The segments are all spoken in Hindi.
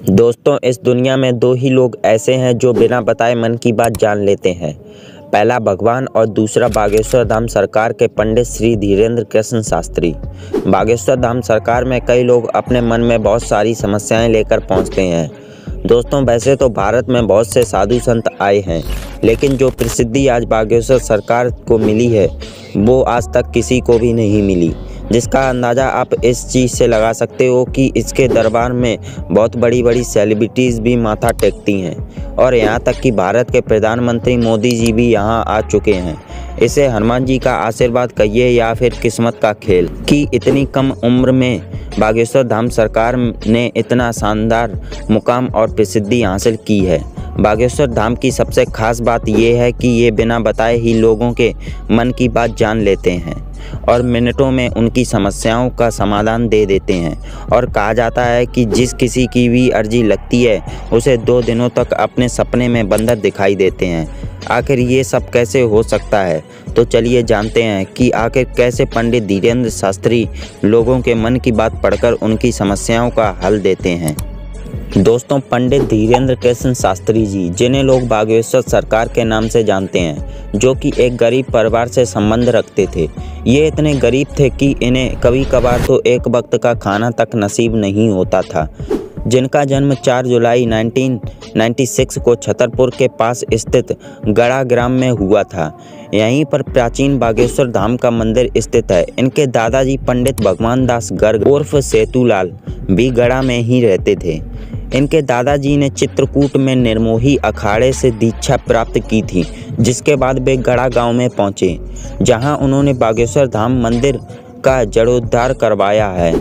दोस्तों, इस दुनिया में दो ही लोग ऐसे हैं जो बिना बताए मन की बात जान लेते हैं। पहला भगवान और दूसरा बागेश्वर धाम सरकार के पंडित श्री धीरेंद्र कृष्ण शास्त्री। बागेश्वर धाम सरकार में कई लोग अपने मन में बहुत सारी समस्याएं लेकर पहुंचते हैं। दोस्तों, वैसे तो भारत में बहुत से साधु संत आए हैं, लेकिन जो प्रसिद्धि आज बागेश्वर सरकार को मिली है वो आज तक किसी को भी नहीं मिली, जिसका अंदाज़ा आप इस चीज़ से लगा सकते हो कि इसके दरबार में बहुत बड़ी बड़ी सेलिब्रिटीज़ भी माथा टेकती हैं और यहाँ तक कि भारत के प्रधानमंत्री मोदी जी भी यहाँ आ चुके हैं। इसे हनुमान जी का आशीर्वाद कहिए या फिर किस्मत का खेल कि इतनी कम उम्र में बागेश्वर धाम सरकार ने इतना शानदार मुकाम और प्रसिद्धि हासिल की है। बागेश्वर धाम की सबसे खास बात यह है कि ये बिना बताए ही लोगों के मन की बात जान लेते हैं और मिनटों में उनकी समस्याओं का समाधान दे देते हैं। और कहा जाता है कि जिस किसी की भी अर्जी लगती है उसे 2 दिनों तक अपने सपने में बंदर दिखाई देते हैं। आखिर ये सब कैसे हो सकता है? तो चलिए जानते हैं कि आखिर कैसे पंडित धीरेंद्र शास्त्री लोगों के मन की बात पढ़कर उनकी समस्याओं का हल देते हैं। दोस्तों, पंडित धीरेंद्र कृष्ण शास्त्री जी, जिन्हें लोग बागेश्वर सरकार के नाम से जानते हैं, जो कि एक गरीब परिवार से संबंध रखते थे। ये इतने गरीब थे कि इन्हें कभी कभार तो एक वक्त का खाना तक नसीब नहीं होता था। जिनका जन्म 4 जुलाई 1996 को छतरपुर के पास स्थित गड़ा ग्राम में हुआ था। यहीं पर प्राचीन बागेश्वर धाम का मंदिर स्थित है। इनके दादाजी पंडित भगवान दास गर्ग उर्फ सेतुलाल भी गड़ा में ही रहते थे। इनके दादाजी ने चित्रकूट में निर्मोही अखाड़े से दीक्षा प्राप्त की थी, जिसके बाद वे गड़ा गांव में पहुंचे, जहां उन्होंने बागेश्वर धाम मंदिर का जीर्णोद्धार करवाया है।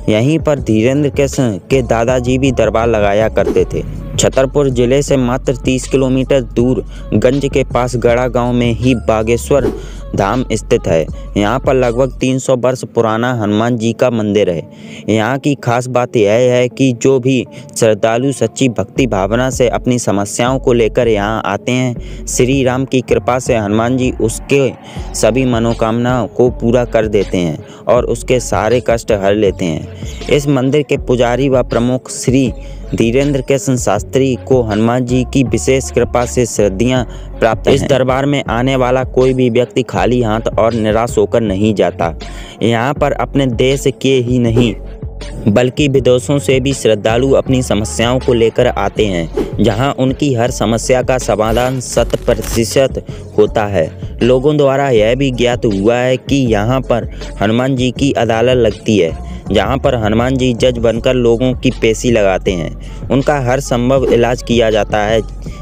यहीं पर धीरेंद्र कृष्ण के दादाजी भी दरबार लगाया करते थे। छतरपुर जिले से मात्र 30 किलोमीटर दूर गंज के पास गड़ा गांव में ही बागेश्वर धाम स्थित है। यहाँ पर लगभग 300 वर्ष पुराना हनुमान जी का मंदिर है। यहाँ की खास बात यह है कि जो भी श्रद्धालु सच्ची भक्ति भावना से अपनी समस्याओं को लेकर यहाँ आते हैं, श्री राम की कृपा से हनुमान जी उसके सभी मनोकामनाओं को पूरा कर देते हैं और उसके सारे कष्ट हर लेते हैं। इस मंदिर के पुजारी व प्रमुख श्री धीरेंद्र कृष्ण शास्त्री को हनुमान जी की विशेष कृपा से सिद्धियां प्राप्त हैं। इस दरबार में आने वाला कोई भी व्यक्ति खाली हाथ और निराश होकर नहीं जाता। यहाँ पर अपने देश के ही नहीं बल्कि विदेशों से भी श्रद्धालु अपनी समस्याओं को लेकर आते हैं, जहां उनकी हर समस्या का समाधान 100% होता है। लोगों द्वारा यह भी ज्ञात हुआ है कि यहाँ पर हनुमान जी की अदालत लगती है, जहां पर हनुमान जी जज बनकर लोगों की पेशी लगाते हैं। उनका हर संभव इलाज किया जाता है।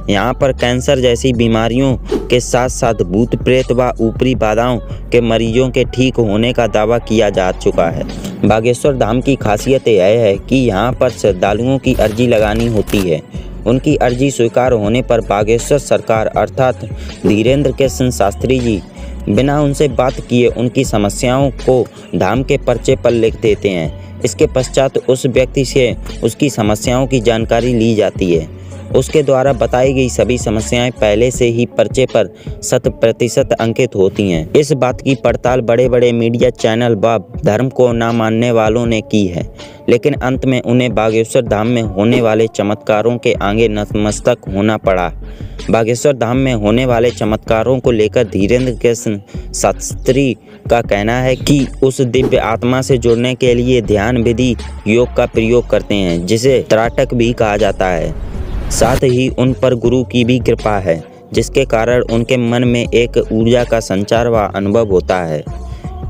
यहाँ पर कैंसर जैसी बीमारियों के साथ साथ भूत प्रेत व ऊपरी बाधाओं के मरीजों के ठीक होने का दावा किया जा चुका है। बागेश्वर धाम की खासियत यह है कि यहाँ पर श्रद्धालुओं की अर्जी लगानी होती है। उनकी अर्जी स्वीकार होने पर बागेश्वर सरकार अर्थात धीरेंद्र कृष्ण शास्त्री जी बिना उनसे बात किए उनकी समस्याओं को धाम के पर्चे पर लिख देते हैं। इसके पश्चात उस व्यक्ति से उसकी समस्याओं की जानकारी ली जाती है। उसके द्वारा बताई गई सभी समस्याएं पहले से ही पर्चे पर 100% अंकित होती हैं। इस बात की पड़ताल बड़े बड़े मीडिया चैनल व धर्म को न मानने वालों ने की है, लेकिन अंत में उन्हें बागेश्वर धाम में होने वाले चमत्कारों के आगे नतमस्तक होना पड़ा। बागेश्वर धाम में होने वाले चमत्कारों को लेकर धीरेंद्र कृष्ण शास्त्री का कहना है कि उस दिव्य आत्मा से जुड़ने के लिए ध्यान विधि योग का प्रयोग करते हैं, जिसे त्राटक भी कहा जाता है। साथ ही उन पर गुरु की भी कृपा है, जिसके कारण उनके मन में एक ऊर्जा का संचार व अनुभव होता है,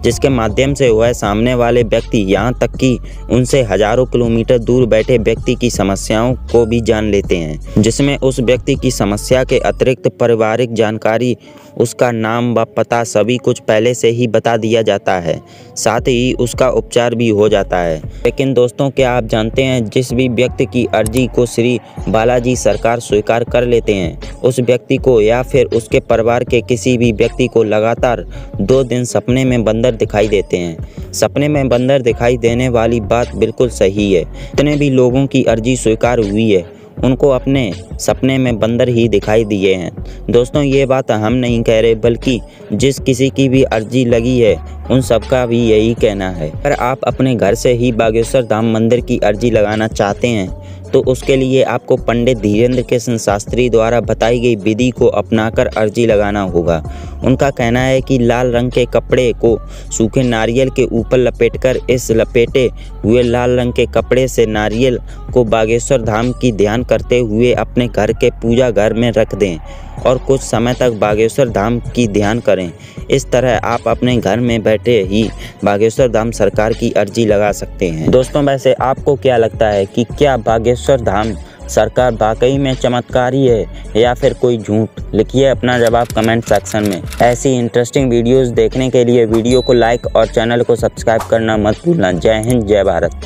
जिसके माध्यम से वह सामने वाले व्यक्ति यहाँ तक कि उनसे हजारों किलोमीटर दूर बैठे व्यक्ति की समस्याओं को भी जान लेते हैं, जिसमें उस व्यक्ति की समस्या के अतिरिक्त पारिवारिक जानकारी, उसका नाम व पता सभी कुछ पहले से ही बता दिया जाता है। साथ ही उसका उपचार भी हो जाता है। लेकिन दोस्तों, क्या आप जानते हैं, जिस भी व्यक्ति की अर्जी को श्री बालाजी सरकार स्वीकार कर लेते हैं, उस व्यक्ति को या फिर उसके परिवार के किसी भी व्यक्ति को लगातार 2 दिन सपने में बंदर दिखाई देते हैं। सपने में बंदर दिखाई देने वाली बात बिल्कुल सही है। जितने भी लोगों की अर्जी स्वीकार हुई है, उनको अपने सपने में बंदर ही दिखाई दिए हैं। दोस्तों ये बात हम नहीं कह रहे, बल्कि जिस किसी की भी अर्जी लगी है उन सबका भी यही कहना है। अगर आप अपने घर से ही बागेश्वर धाम मंदिर की अर्जी लगाना चाहते हैं तो उसके लिए आपको पंडित धीरेंद्र कृष्ण शास्त्री द्वारा बताई गई विधि को अपनाकर अर्जी लगाना होगा। उनका कहना है कि लाल रंग के कपड़े को सूखे नारियल के ऊपर लपेटकर इस लपेटे हुए लाल रंग के कपड़े से नारियल को बागेश्वर धाम की ध्यान करते हुए अपने घर के पूजा घर में रख दें और कुछ समय तक बागेश्वर धाम की ध्यान करें। इस तरह आप अपने घर में बैठे ही बागेश्वर धाम सरकार की अर्जी लगा सकते हैं। दोस्तों वैसे आपको क्या लगता है कि क्या बागेश्वर धाम सरकार वाकई में चमत्कारी है या फिर कोई झूठ? लिखिए अपना जवाब कमेंट सेक्शन में। ऐसी इंटरेस्टिंग वीडियोस देखने के लिए वीडियो को लाइक और चैनल को सब्सक्राइब करना मत भूलना। जय हिंद, जय भारत।